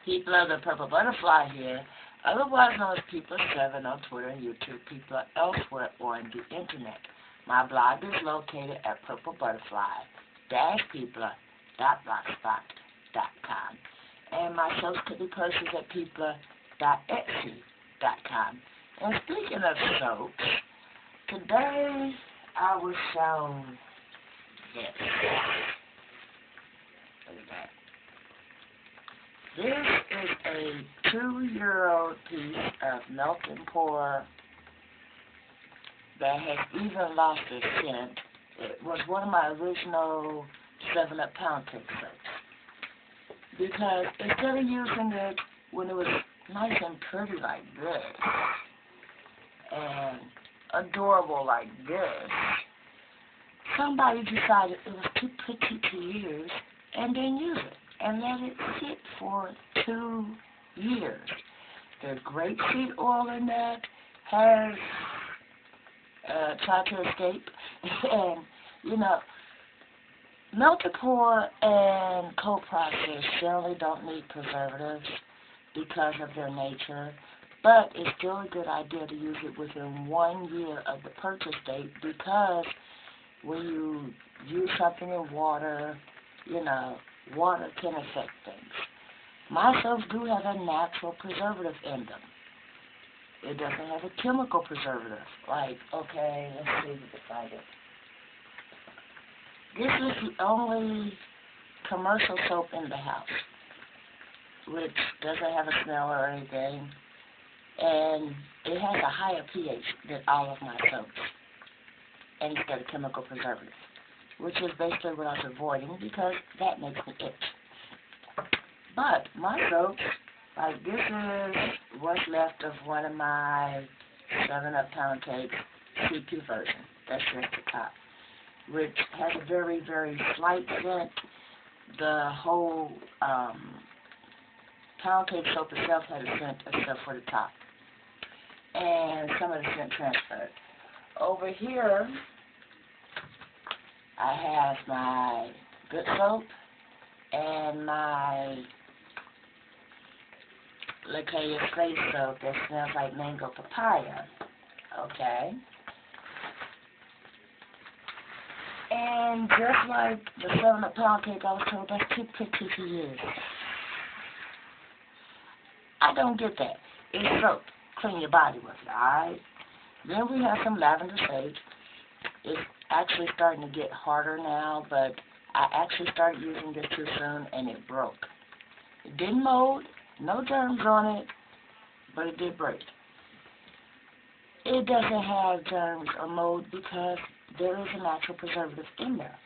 People of the Purple Butterfly here, otherwise known as People7 on Twitter and YouTube. People are elsewhere on the internet. My blog is located at purplebutterfly-people.blogspot.com. And my shows could be purchased at people.etsy.com. And speaking of soaps, today I was shown this. Look at that. This is a 2-year-old piece of Melt and Pour that has even lost its scent. It was one of my original 7-Up pound cake soaps. Because instead of using it when it was nice and pretty like this, and adorable like this, somebody decided it was too pretty to use and didn't use it. And let it sit for 2 years. The grapeseed oil in that has tried to escape. And, you know, Melt and Pour and cold process generally don't need preservatives because of their nature. But it's still a good idea to use it within 1 year of the purchase date, because when you use something in water, you know, water can affect things. My soaps do have a natural preservative in them. It doesn't have a chemical preservative. Like, okay, let's see if we can find it. This is the only commercial soap in the house, which doesn't have a smell or anything. And it has a higher pH than all of my soaps. And it's got a chemical preservative, which is basically what I was avoiding because that makes me itch. But my soaps, like this is what's left of one of my 7-Up pound cake CP version. That's just the top, which has a very, very slight scent. The whole pound cake soap itself had a scent except for the top. And some of the scent transferred. Over here, I have my Good Soap and my Lacaille Face Soap that smells like mango papaya. Okay? And just like the 7-Up pound cake, I was told that's too pretty to use. I don't get that. It's soap. Clean your body with it, alright? Then we have some lavender sage. It's actually starting to get harder now, but I actually started using this too soon and it broke. It didn't mold, no germs on it, but it did break. It doesn't have germs or mold because there is a natural preservative in there.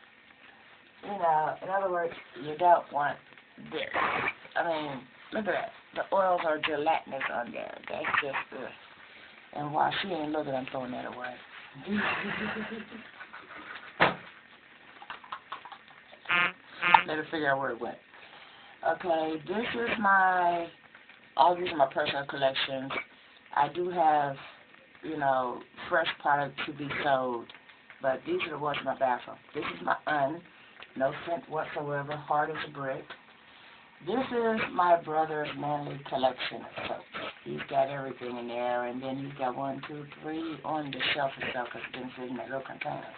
You know, in other words, you don't want this. I mean, look at that. The oils are gelatinous on there. That's just good. And while she ain't looking, I'm throwing that away. Let her figure out where it went. Okay, this is all these are my personal collections. I do have, you know, fresh product to be sold, but these are the ones in my bathroom. This is my no scent whatsoever, hard as a brick. This is my brother's manly collection of soaps. He's got everything in there, and then he's got 1, 2, 3 on the shelf itself because it's been sitting in that little container.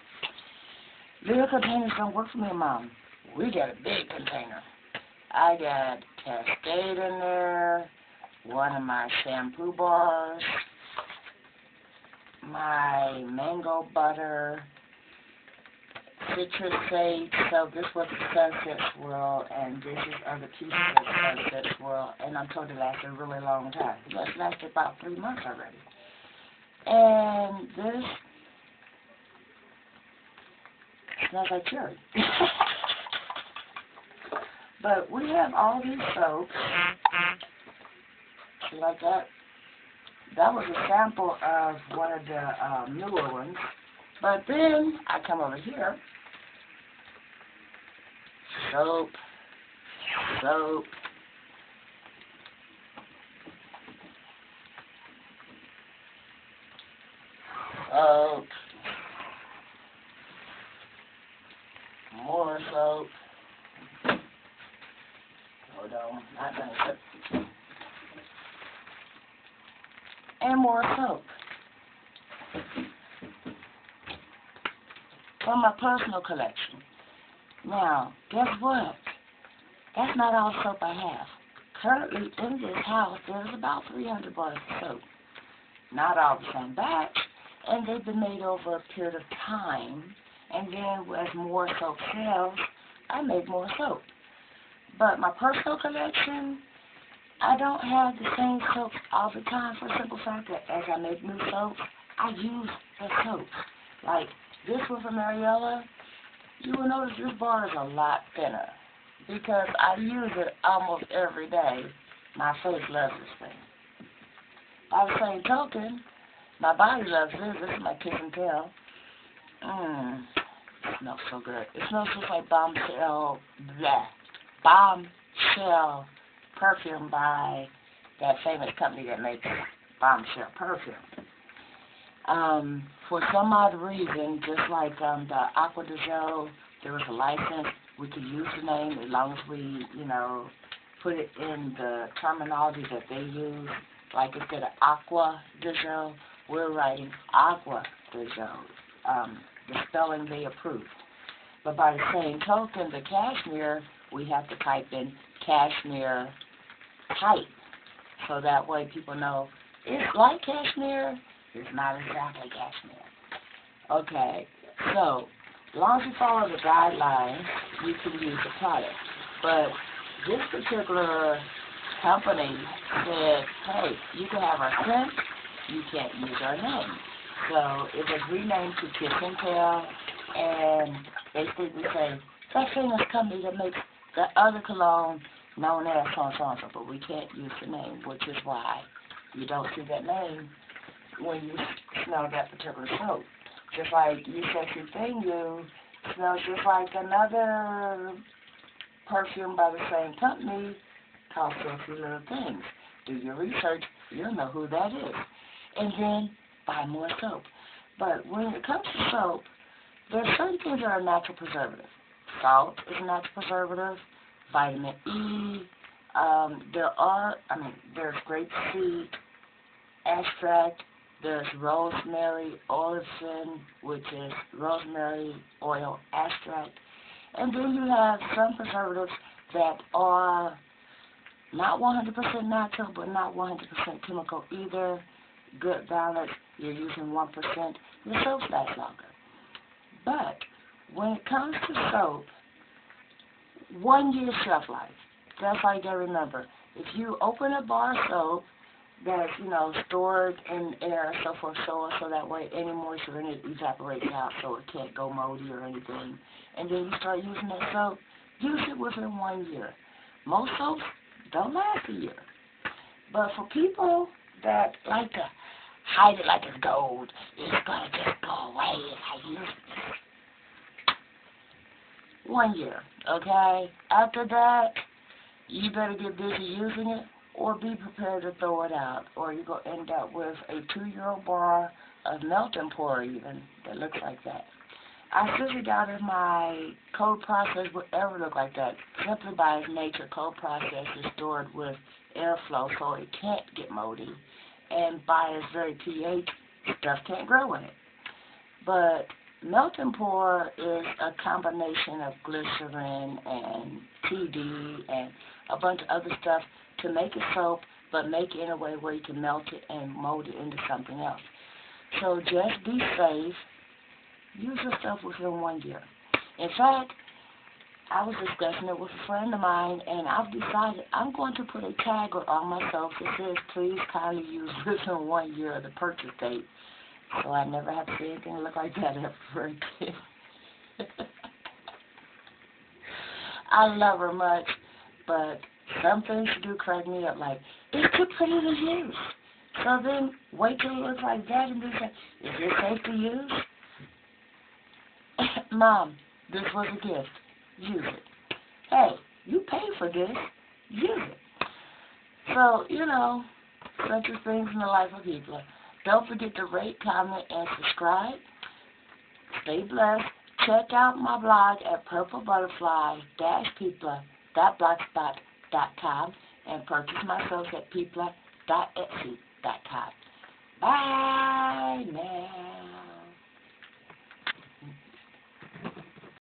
Little containers don't work for me, Mom. We got a big container. I got Cascade in there, one of my shampoo bars, my mango butter, citrus sage. So this was the Sunset Swirl, and this is other pieces of the Sunset Swirl, and I'm told it lasted a really long time. It's lasted about 3 months already. And this smells like cherry. But we have all these soaps. See, like that? That was a sample of one of the newer ones. But then I come over here. Soap. Soap. Soap. More soap. Hold on. I my thing. And more soap. From my personal collection. Now, guess what? That's not all the soap I have. Currently in this house, there's about 300 bars of soap. Not all the same batch, and they've been made over a period of time. And then as more soap sells, I make more soap. But my personal collection, I don't have the same soap all the time for the simple fact that as I make new soaps, I use the soap. Like this one from Mariella, you will notice this bar is a lot thinner because I use it almost every day. My face loves this thing. By the same token, my body loves this. This is my kiss and tell. It smells so good. It smells just like Bombshell perfume by that famous company that makes Bombshell perfume. For some odd reason, just like the Aqua de Gel, there was a license. We could use the name as long as we, put it in the terminology that they use. Like instead of Aqua de Gel, we're writing Aqua de Gel. The spelling they approved. But by the same token, the cashmere, we have to type in cashmere type. So that way people know it's like cashmere, it's not exactly cashmere. Okay, so as long as you follow the guidelines, you can use the product. But this particular company said, hey, you can have our scent, you can't use our name. So it was renamed to Kiss and Tell, and basically we say, that famous company that makes the other cologne known as so-and-so, but we can't use the name, which is why you don't see that name when you smell that particular soap. Just like You Sexy Thing You smells just like another perfume by the same company called Sexy Little Things. Do your research, you'll know who that is. And then buy more soap. But when it comes to soap, there are certain things that are natural preservatives. Salt is a natural preservative, vitamin E, there's grapeseed extract, there's rosemary oilsin, which is rosemary oil extract, and then you have some preservatives that are not 100% natural, but not 100% chemical either. Good balance, you're using 1%, your soaps last longer. But when it comes to soap, 1 year shelf life. That's all you gotta remember. If you open a bar of soap that's, stored in air, so forth, so on, so that way any moisture in it evaporates out so it can't go moldy or anything. And then you start using that soap, use it within 1 year. Most soaps don't last a year. But for people that like to hide it like it's gold, it's gonna just go away if I use it. 1 year, okay? After that, you better get busy using it or be prepared to throw it out, or you're going to end up with a 2-year-old bar of Melton Pour even that looks like that. I simply doubt if my cold process would ever look like that. Simply by its nature, cold process is stored with airflow, so it can't get moldy. And by its very pH, stuff can't grow in it. But Melton Pour is a combination of glycerin and TD and a bunch of other stuff to make a soap, but make it in a way where you can melt it and mold it into something else. So just be safe. Use your stuff within 1 year. In fact, I was discussing it with a friend of mine, and I've decided I'm going to put a tag on my soap that says, please kindly use within 1 year of the purchase date. So I never have to see anything look like that ever again. I love her much, but some things do crack me up, like, it's too pretty to use. So then, wait till it looks like that and then say, is it safe to use? Mom, this was a gift. Use it. Hey, you paid for this. Use it. So, such as things in the life of people. Don't forget to rate, comment, and subscribe. Stay blessed. Check out my blog at purplebutterfly-people.blogspot.com and purchase my soaps at peepla.etsy.com. Bye.